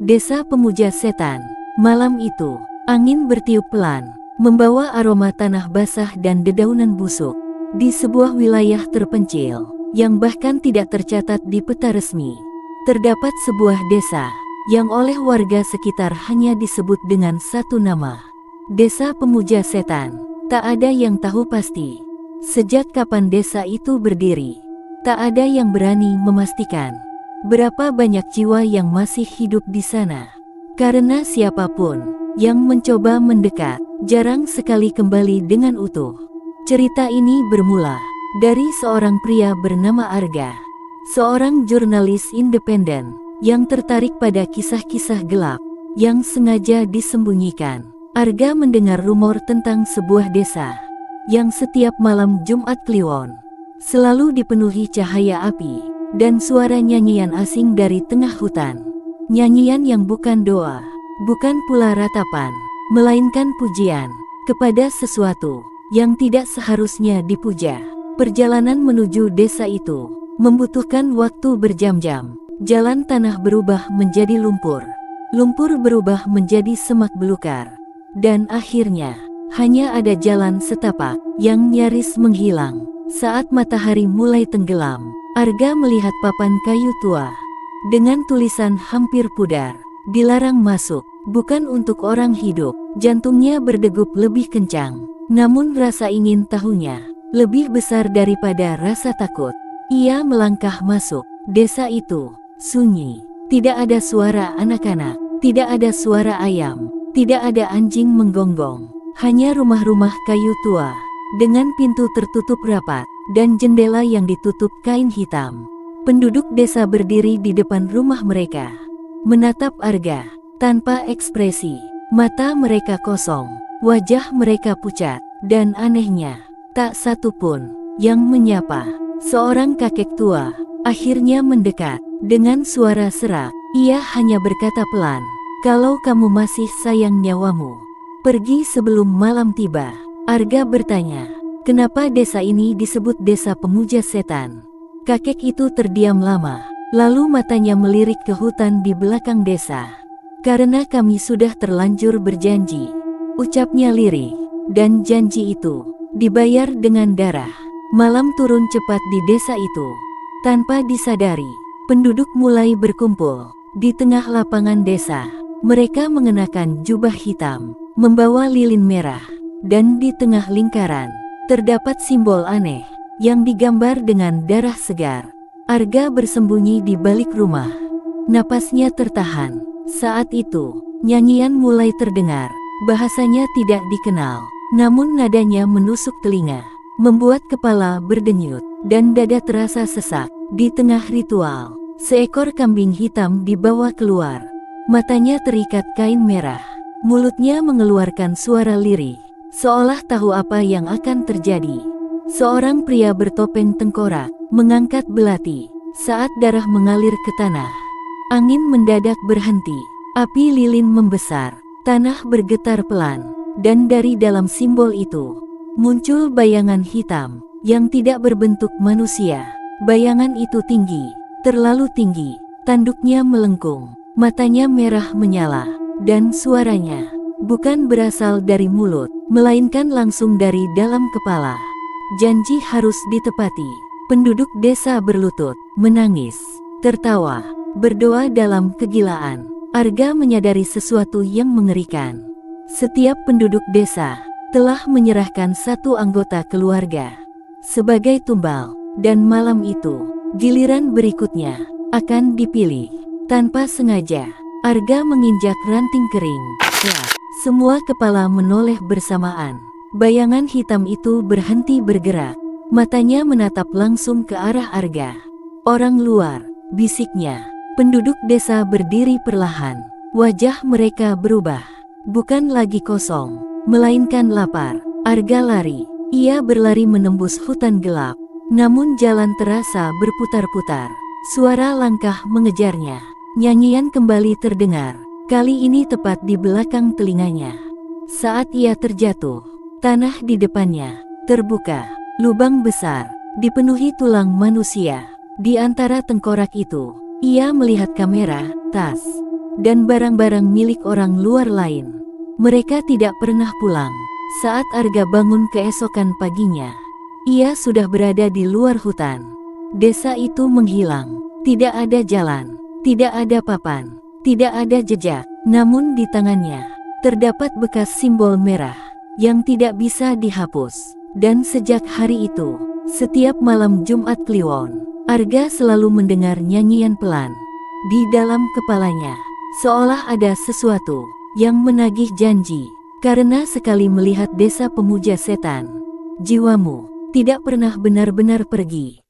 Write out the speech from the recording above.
Desa Pemuja Setan. Malam itu, angin bertiup pelan, membawa aroma tanah basah dan dedaunan busuk. Di sebuah wilayah terpencil, yang bahkan tidak tercatat di peta resmi, terdapat sebuah desa, yang oleh warga sekitar hanya disebut dengan satu nama. Desa Pemuja Setan. Tak ada yang tahu pasti sejak kapan desa itu berdiri. Tak ada yang berani memastikan berapa banyak jiwa yang masih hidup di sana. Karena siapapun yang mencoba mendekat, jarang sekali kembali dengan utuh. Cerita ini bermula dari seorang pria bernama Arga, seorang jurnalis independen yang tertarik pada kisah-kisah gelap yang sengaja disembunyikan. Arga mendengar rumor tentang sebuah desa yang setiap malam Jumat Kliwon selalu dipenuhi cahaya api dan suara nyanyian asing dari tengah hutan. Nyanyian yang bukan doa, bukan pula ratapan, melainkan pujian kepada sesuatu yang tidak seharusnya dipuja. Perjalanan menuju desa itu membutuhkan waktu berjam-jam. Jalan tanah berubah menjadi lumpur, lumpur berubah menjadi semak belukar, dan akhirnya hanya ada jalan setapak yang nyaris menghilang. Saat matahari mulai tenggelam, Arga melihat papan kayu tua dengan tulisan hampir pudar, "Dilarang masuk, bukan untuk orang hidup." Jantungnya berdegup lebih kencang, namun rasa ingin tahunya lebih besar daripada rasa takut. Ia melangkah masuk. Desa itu sunyi, tidak ada suara anak-anak, tidak ada suara ayam, tidak ada anjing menggonggong, hanya rumah-rumah kayu tua dengan pintu tertutup rapat dan jendela yang ditutup kain hitam. Penduduk desa berdiri di depan rumah mereka, menatap Arga tanpa ekspresi. Mata mereka kosong, wajah mereka pucat, dan anehnya, tak satu pun yang menyapa. Seorang kakek tua akhirnya mendekat dengan suara serak. Ia hanya berkata pelan, "Kalau kamu masih sayang nyawamu, pergi sebelum malam tiba." Arga bertanya, "Kenapa desa ini disebut Desa Pemuja Setan?" Kakek itu terdiam lama, lalu matanya melirik ke hutan di belakang desa. "Karena kami sudah terlanjur berjanji," ucapnya lirih, "dan janji itu dibayar dengan darah." Malam turun cepat di desa itu. Tanpa disadari, penduduk mulai berkumpul di tengah lapangan desa. Mereka mengenakan jubah hitam, membawa lilin merah, dan di tengah lingkaran terdapat simbol aneh yang digambar dengan darah segar. Arga bersembunyi di balik rumah. Napasnya tertahan. Saat itu, nyanyian mulai terdengar. Bahasanya tidak dikenal, namun nadanya menusuk telinga, membuat kepala berdenyut dan dada terasa sesak. Di tengah ritual, seekor kambing hitam dibawa keluar. Matanya terikat kain merah, mulutnya mengeluarkan suara lirih, seolah tahu apa yang akan terjadi. Seorang pria bertopeng tengkorak mengangkat belati. Saat darah mengalir ke tanah, angin mendadak berhenti, api lilin membesar, tanah bergetar pelan, dan dari dalam simbol itu muncul bayangan hitam yang tidak berbentuk manusia. Bayangan itu tinggi, terlalu tinggi, tanduknya melengkung, matanya merah menyala, dan suaranya bukan berasal dari mulut, melainkan langsung dari dalam kepala. Janji harus ditepati. Penduduk desa berlutut, menangis, tertawa, berdoa dalam kegilaan. Arga menyadari sesuatu yang mengerikan. Setiap penduduk desa telah menyerahkan satu anggota keluarga sebagai tumbal, dan malam itu, giliran berikutnya akan dipilih. Tanpa sengaja, Arga menginjak ranting kering. Semua kepala menoleh bersamaan. Bayangan hitam itu berhenti bergerak. Matanya menatap langsung ke arah Arga. "Orang luar," bisiknya. Penduduk desa berdiri perlahan. Wajah mereka berubah. Bukan lagi kosong, melainkan lapar. Arga lari. Ia berlari menembus hutan gelap. Namun jalan terasa berputar-putar. Suara langkah mengejarnya. Nyanyian kembali terdengar. Kali ini tepat di belakang telinganya. Saat ia terjatuh, tanah di depannya terbuka. Lubang besar, dipenuhi tulang manusia. Di antara tengkorak itu, ia melihat kamera, tas, dan barang-barang milik orang luar lain. Mereka tidak pernah pulang. Saat Arga bangun keesokan paginya, ia sudah berada di luar hutan. Desa itu menghilang. Tidak ada jalan, tidak ada papan, tidak ada jejak. Namun di tangannya terdapat bekas simbol merah yang tidak bisa dihapus. Dan sejak hari itu, setiap malam Jumat Kliwon, Arga selalu mendengar nyanyian pelan di dalam kepalanya, seolah ada sesuatu yang menagih janji. Karena sekali melihat desa pemuja setan, jiwamu tidak pernah benar-benar pergi.